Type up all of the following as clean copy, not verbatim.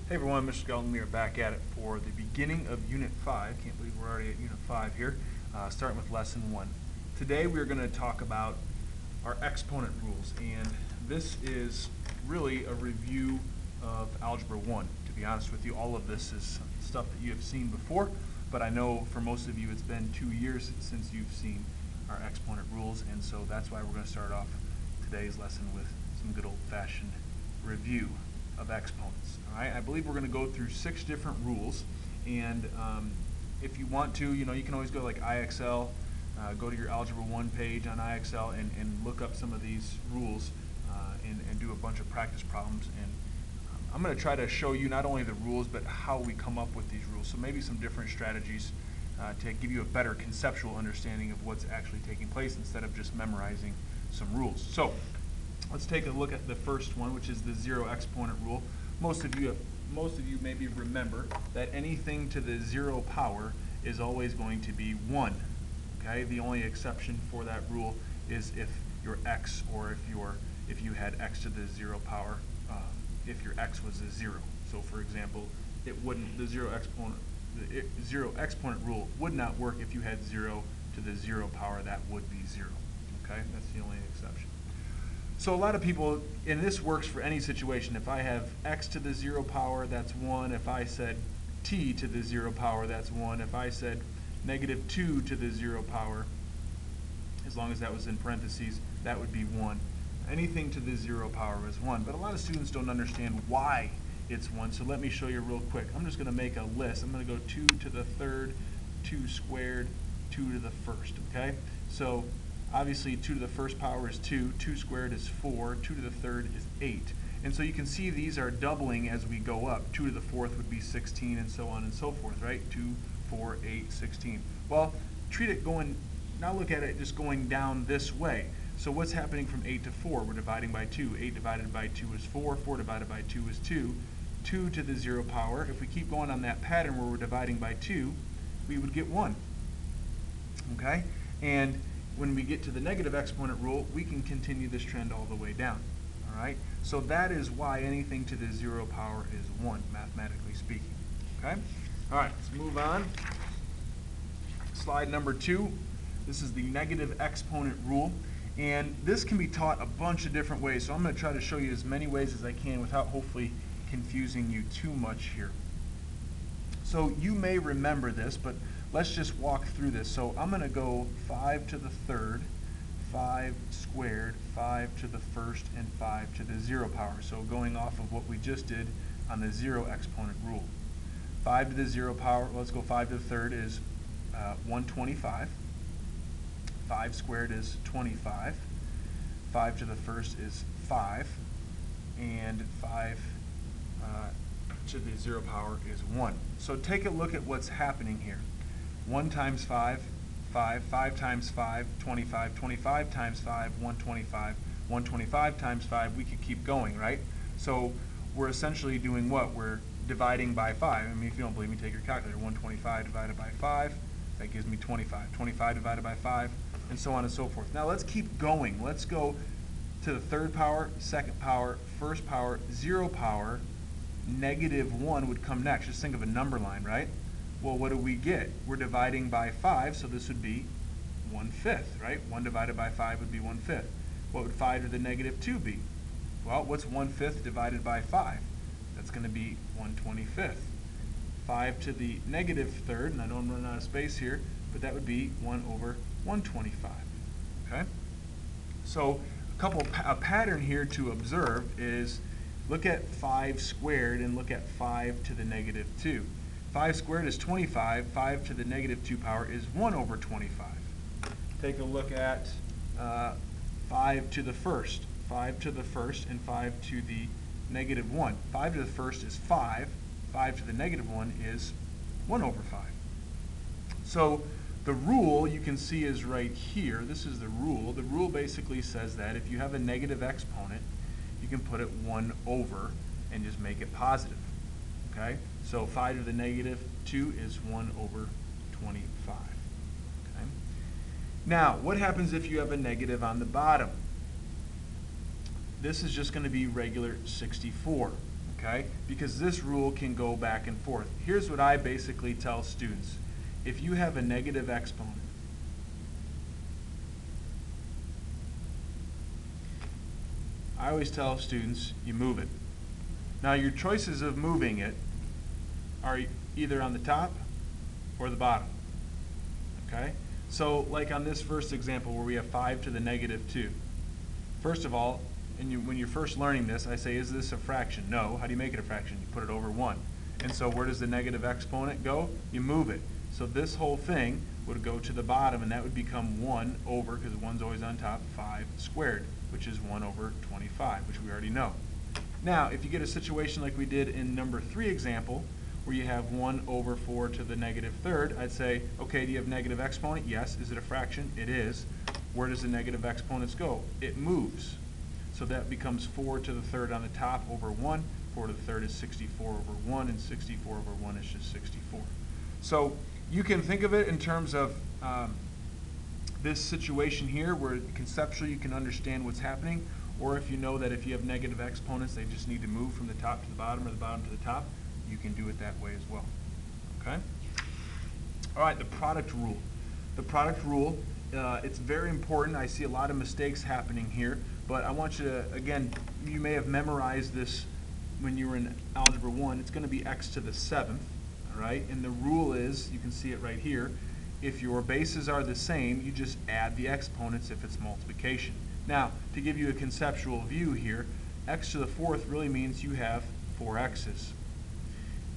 Hey everyone, Mr. Skelton. We are back at it for the beginning of Unit 5. Can't believe we're already at Unit 5 here, starting with Lesson 1. Today we are going to talk about our exponent rules, and this is really a review of Algebra 1. To be honest with you, all of this is stuff that you have seen before, but I know for most of you it's been 2 years since you've seen our exponent rules, and so that's why we're going to start off today's lesson with some good old-fashioned review of exponents. All right, I believe we're going to go through 6 different rules, and if you want to, you can always go to like IXL, go to your Algebra 1 page on IXL and look up some of these rules and do a bunch of practice problems. And I'm going to try to show you not only the rules, but how we come up with these rules. So maybe some different strategies to give you a better conceptual understanding of what's actually taking place instead of just memorizing some rules. So let's take a look at the first one, which is the zero exponent rule. Most of you maybe remember that anything to the 0 power is always going to be 1. Okay? The only exception for that rule is if your x, or if you had x to the 0 power, if your x was a 0. So for example, the zero exponent rule would not work if you had 0 to the 0 power. That would be 0. Okay? That's the only exception. So a lot of people, and this works for any situation, if I have x to the 0 power, that's 1. If I said t to the 0 power, that's 1. If I said negative 2 to the 0 power, as long as that was in parentheses, that would be 1. Anything to the 0 power is 1. But a lot of students don't understand why it's 1, so let me show you real quick. I'm just going to make a list. I'm going to go 2 to the 3rd, 2 squared, 2 to the 1st, okay? So obviously 2 to the 1st power is 2, 2 squared is 4, 2 to the 3rd is 8. And so you can see these are doubling as we go up. 2 to the 4th would be 16, and so on and so forth, right? 2, 4, 8, 16. Well, now look at it just going down this way. So what's happening from 8 to 4? We're dividing by 2. 8 divided by 2 is 4, 4 divided by 2 is 2. 2 to the 0 power, if we keep going on that pattern where we're dividing by 2, we would get 1. Okay? And when we get to the negative exponent rule, we can continue this trend all the way down. All right? So that is why anything to the 0 power is 1, mathematically speaking. Okay? All right, let's move on. Slide number 2. This is the negative exponent rule. And this can be taught a bunch of different ways. So I'm going to try to show you as many ways as I can without hopefully confusing you too much here. So you may remember this, but let's just walk through this. So I'm going to go 5 to the 3rd, 5 squared, 5 to the 1st, and 5 to the 0 power. So going off of what we just did on the zero exponent rule. 5 to the 0 power, let's go 5 to the 3rd is 125. 5 squared is 25. 5 to the 1st is 5. And 5 to the 0 power is 1. So take a look at what's happening here. 1 times 5, 5, 5 times 5, 25, 25 times 5, 125, 125 times 5, we could keep going, right? So we're essentially doing what? We're dividing by 5. I mean, if you don't believe me, take your calculator. 125 divided by 5, that gives me 25. 25 divided by 5, and so on and so forth. Now let's keep going. Let's go to the 3rd power, 2nd power, 1st power, 0 power, negative 1 would come next. Just think of a number line, right? Well, what do we get? We're dividing by 5, so this would be 1/5, right? 1 divided by 5 would be 1/5. What would 5 to the negative 2 be? Well, what's 1/5 divided by 5? That's going to be 1/25. 5 to the negative 3rd, and I know I'm running out of space here, but that would be 1 over 125. Okay? So a pattern here to observe is look at 5 squared and look at 5 to the negative 2. 5 squared is 25. 5 to the negative 2 power is 1 over 25. Take a look at 5 to the 1st. 5 to the 1st and 5 to the negative 1. 5 to the 1st is 5. 5 to the negative 1 is 1 over 5. So the rule you can see is right here. This is the rule. The rule basically says that if you have a negative exponent, you can put it 1 over and just make it positive. Okay? So 5 to the negative 2 is 1 over 25. Okay? Now, what happens if you have a negative on the bottom? This is just going to be regular 64. okay? Because this rule can go back and forth. Here's what I basically tell students. If you have a negative exponent, I always tell students, you move it. Now your choices of moving it are either on the top or the bottom, okay? So like on this first example where we have 5 to the negative 2. First of all, when you're first learning this, I say, is this a fraction? No. How do you make it a fraction? You put it over 1. And so where does the negative exponent go? You move it. So this whole thing would go to the bottom, and that would become 1 over, because 1's always on top, 5 squared, which is 1 over 25, which we already know. Now, if you get a situation like we did in number 3 example, where you have 1 over 4 to the negative third, I'd say, okay, do you have negative exponent? Yes. Is it a fraction? It is. Where does the negative exponents go? It moves. So that becomes 4 to the third on the top over 1. 4 to the third is 64 over 1, and 64 over 1 is just 64. So you can think of it in terms of this situation here, where conceptually you can understand what's happening, or if you know that if you have negative exponents, they just need to move from the top to the bottom or the bottom to the top, you can do it that way as well. Okay? All right, the product rule. The product rule, it's very important. I see a lot of mistakes happening here, but I want you to, again, you may have memorized this when you were in Algebra 1. It's going to be x to the 7th, all right? And the rule is, you can see it right here, if your bases are the same, you just add the exponents if it's multiplication. Now, to give you a conceptual view here, x to the 4th really means you have 4 x's.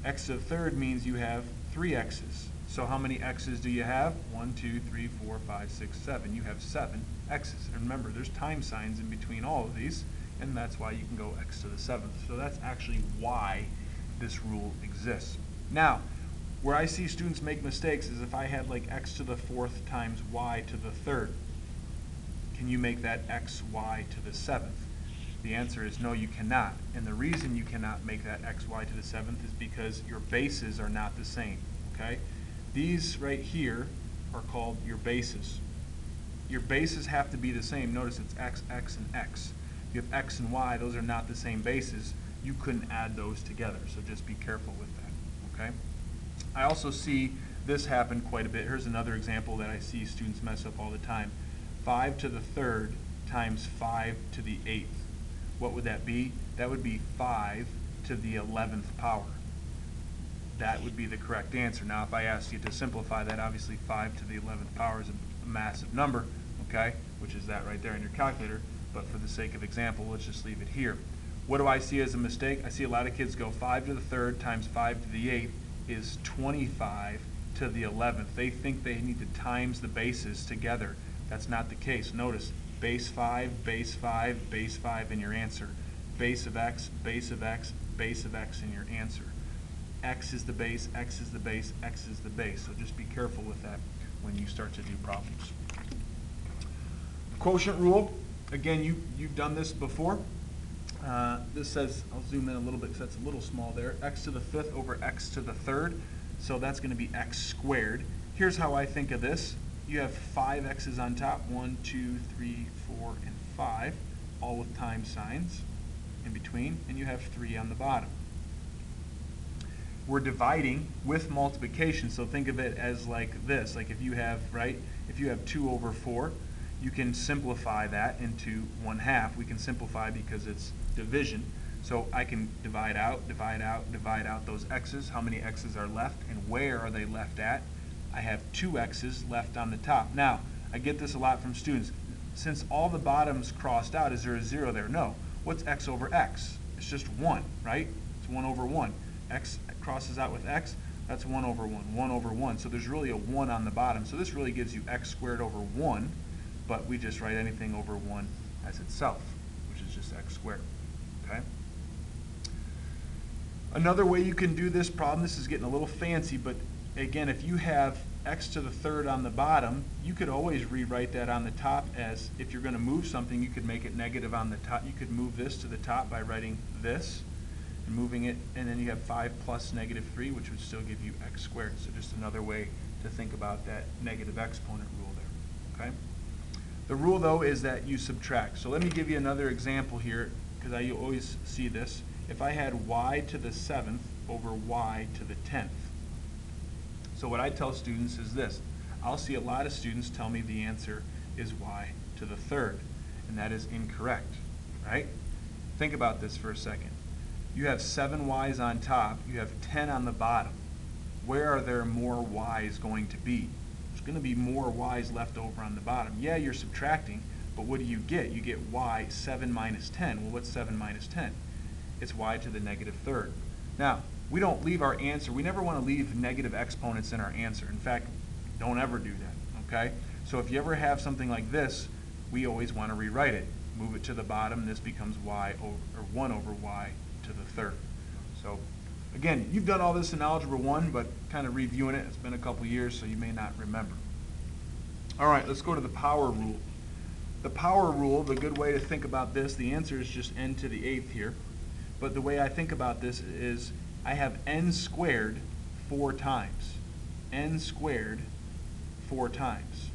X to the third means you have 3 x's. So how many x's do you have? 1, 2, 3, 4, 5, 6, 7. You have 7 x's. And remember, there's time signs in between all of these, and that's why you can go x to the 7th. So that's actually why this rule exists. Now, where I see students make mistakes is if I had like x to the 4th times y to the 3rd. Can you make that x, y to the 7th? The answer is no, you cannot. And the reason you cannot make that x, y to the 7th is because your bases are not the same, okay? These right here are called your bases. Your bases have to be the same. Notice it's x, x, and x. If you have x and y, those are not the same bases. You couldn't add those together, so just be careful with that, okay? I also see this happen quite a bit. Here's another example that I see students mess up all the time. 5 to the 3rd times 5 to the 8th. What would that be? That would be 5 to the 11th power. That would be the correct answer. Now, if I asked you to simplify that, obviously 5 to the 11th power is a massive number, okay, which is that right there in your calculator. But for the sake of example, let's just leave it here. What do I see as a mistake? I see a lot of kids go 5 to the 3rd times 5 to the 8th is 25 to the 11th. They think they need to times the bases together. That's not the case. Notice, base 5, base 5, base 5 in your answer. Base of x, base of x, base of x in your answer. X is the base, x is the base, x is the base. So just be careful with that when you start to do problems. Quotient rule, again, you've done this before. This says, I'll zoom in a little bit because that's a little small there, x to the 5th over x to the 3rd. So that's going to be x squared. Here's how I think of this. You have 5 x's on top, 1, 2, 3, 4, and 5, all with time signs in between, and you have 3 on the bottom. We're dividing with multiplication, so think of it as like this. Like if you have, right, if you have 2 over 4, you can simplify that into 1/2. We can simplify because it's division. So I can divide out, divide out, divide out those x's. How many x's are left, and where are they left at? I have 2 x's left on the top. Now, I get this a lot from students. Since all the bottoms crossed out, is there a 0 there? No. What's x over x? It's just 1, right? It's 1 over 1. X crosses out with x, that's 1 over 1, 1 over 1. So there's really a 1 on the bottom. So this really gives you x squared over 1, but we just write anything over 1 as itself, which is just x squared, okay? Another way you can do this problem, this is getting a little fancy, but again, if you have x to the 3rd on the bottom, you could always rewrite that on the top as, if you're going to move something, you could make it negative on the top. You could move this to the top by writing this and moving it, and then you have 5 plus negative 3, which would still give you x squared. So just another way to think about that negative exponent rule there, okay? The rule, though, is that you subtract. So let me give you another example here, because I always see this. if I had y to the 7th over y to the 10th. So what I tell students is this. I'll see a lot of students tell me the answer is y to the 3rd, and that is incorrect, right? Think about this for a second. You have 7 y's on top, you have 10 on the bottom. Where are there more y's going to be? There's going to be more y's left over on the bottom. Yeah, you're subtracting, but what do you get? You get y 7 minus 10. Well, what's 7 minus 10? It's y to the negative 3rd. Now, we don't leave our answer. We never want to leave negative exponents in our answer. In fact, don't ever do that, okay? So if you ever have something like this, we always want to rewrite it. Move it to the bottom. This becomes y over, or 1 over y to the 3rd. So again, you've done all this in Algebra 1, but kind of reviewing it. It's been a couple years, so you may not remember. All right, let's go to the power rule. The power rule, the good way to think about this, the answer is just n to the 8th here. But the way I think about this is I have n squared 4 times. N squared 4 times.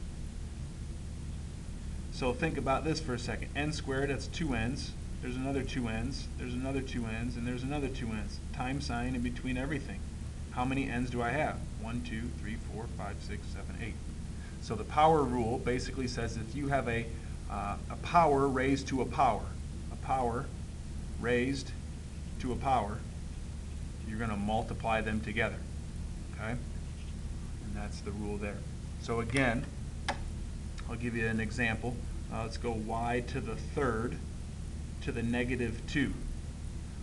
So think about this for a second. N squared, that's 2 n's. There's another 2 n's. There's another 2 n's. And there's another 2 n's. Time sign in between everything. How many n's do I have? 1, 2, 3, 4, 5, 6, 7, 8. So the power rule basically says if you have a power raised to a power raised to a power, you're going to multiply them together, okay? And that's the rule there. So again, I'll give you an example. Let's go y to the 3rd to the negative 2.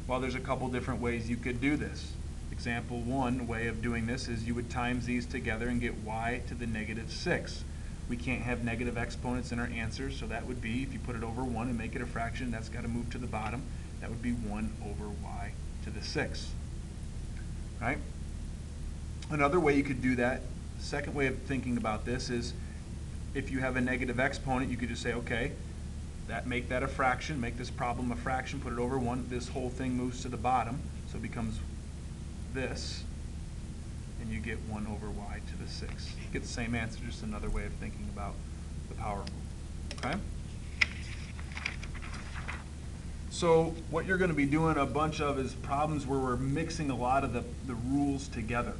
Well, there's a couple different ways you could do this. Example 1 way of doing this is you would times these together and get y to the negative 6. We can't have negative exponents in our answers, so that would be, if you put it over 1 and make it a fraction, that's got to move to the bottom. That would be 1 over y to the 6. Right? Another way you could do that, the second way of thinking about this is if you have a negative exponent, you could just say, okay, make that a fraction, make this problem a fraction, put it over 1. This whole thing moves to the bottom, so it becomes this, and you get 1 over y to the 6. You get the same answer, just another way of thinking about the power rule. Okay? So what you're going to be doing a bunch of is problems where we're mixing a lot of the rules together.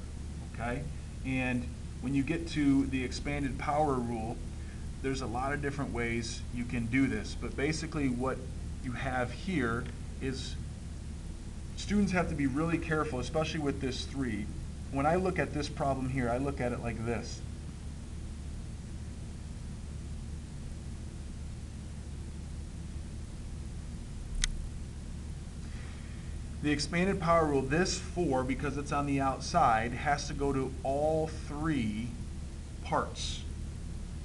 Okay? And when you get to the expanded power rule, there's a lot of different ways you can do this. But basically what you have here is students have to be really careful, especially with this 3. When I look at this problem here, I look at it like this. The expanded power rule, this 4, because it's on the outside, has to go to all 3 parts.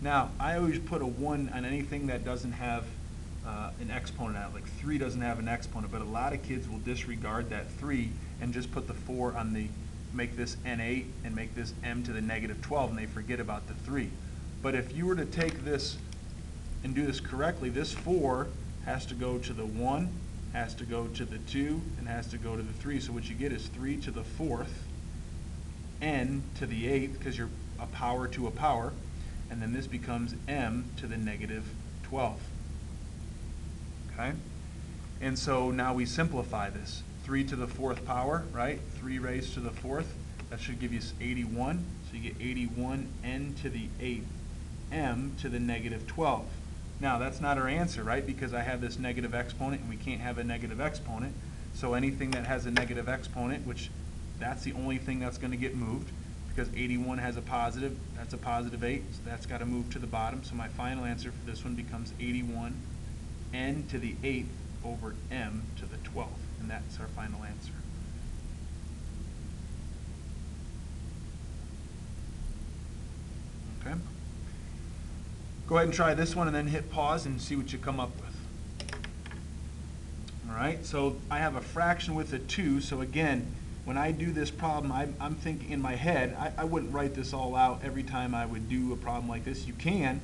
Now, I always put a 1 on anything that doesn't have an exponent out. Like 3 doesn't have an exponent, but a lot of kids will disregard that 3 and just put the 4 on the, make this n8 and make this m to the negative 12, and they forget about the 3. But if you were to take this and do this correctly, this 4 has to go to the 1, has to go to the 2, and has to go to the 3. So what you get is 3 to the 4th, n to the 8th, because you're a power to a power, and then this becomes m to the negative 12. Okay? And so now we simplify this. 3 to the 4th power, right? 3 raised to the 4th. That should give you 81. So you get 81 n to the 8th, m to the negative 12. Now, that's not our answer, right? Because I have this negative exponent, and we can't have a negative exponent. So anything that has a negative exponent, which that's the only thing that's going to get moved, because 81 has a positive, that's a positive 8, so that's got to move to the bottom. So my final answer for this one becomes 81 n to the 8th over m to the 12th, and that's our final answer. Okay? Go ahead and try this one and then hit pause and see what you come up with. All right, so I have a fraction with a 2, so again, when I do this problem, I'm thinking in my head, I wouldn't write this all out every time I would do a problem like this. You can,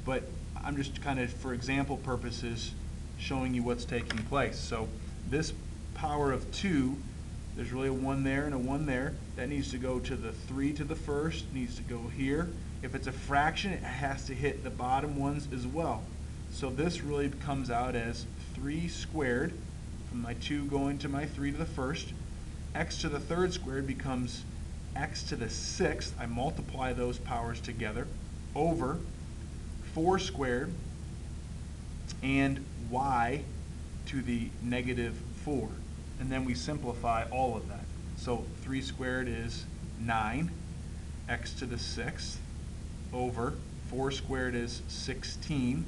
but I'm just kind of, for example purposes, showing you what's taking place. So this power of 2, there's really a 1 there and a 1 there. That needs to go to the 3 to the 1st, needs to go here. If it's a fraction, it has to hit the bottom ones as well. So this really comes out as 3 squared from my 2 going to my 3 to the first. X to the third squared becomes x to the 6th. I multiply those powers together over 4 squared and y to the negative 4. And then we simplify all of that. So 3 squared is 9, x to the 6th, over 4 squared is 16,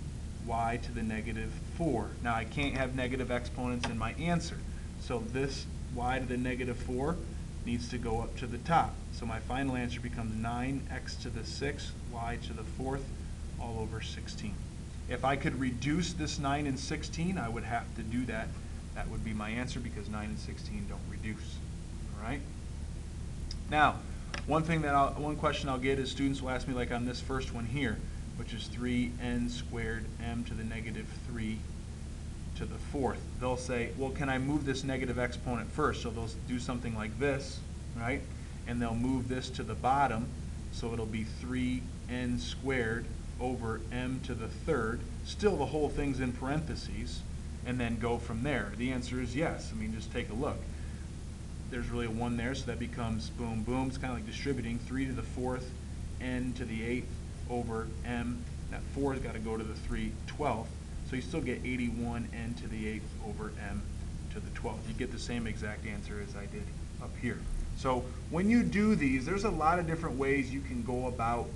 y to the negative 4. Now I can't have negative exponents in my answer, so this y to the negative 4 needs to go up to the top. So my final answer becomes 9x to the 6th, y to the 4th, all over 16. If I could reduce this 9 and 16, I would have to do that. That would be my answer because 9 and 16 don't reduce. All right? Now, one question I'll get is students will ask me, like on this first one here, which is 3n squared m to the negative 3 to the 4th. They'll say, well, can I move this negative exponent first? So they'll do something like this, right? And they'll move this to the bottom, so it'll be 3n squared over m to the 3rd. Still, the whole thing's in parentheses, and then go from there. The answer is yes. I mean, just take a look. There's really a 1 there, so that becomes boom, boom. It's kind of like distributing 3 to the 4th, n to the 8th over m. That 4 has got to go to the 3/12th. So you still get 81 n to the 8th over m to the 12th. You get the same exact answer as I did up here. So when you do these, there's a lot of different ways you can go about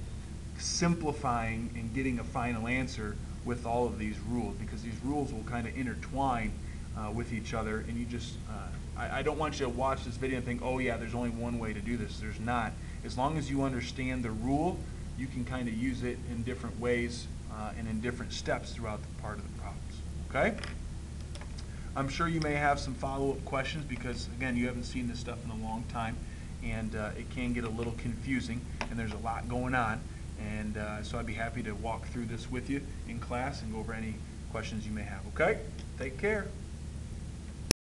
simplifying and getting a final answer with all of these rules, because these rules will kind of intertwine with each other, and you just I don't want you to watch this video and think, oh yeah, there's only one way to do this. There's not. As long as you understand the rule, you can kind of use it in different ways and in different steps throughout the part of the problems. Okay? I'm sure you may have some follow-up questions because, again, you haven't seen this stuff in a long time, and it can get a little confusing, and there's a lot going on. And so I'd be happy to walk through this with you in class and go over any questions you may have. Okay? Take care.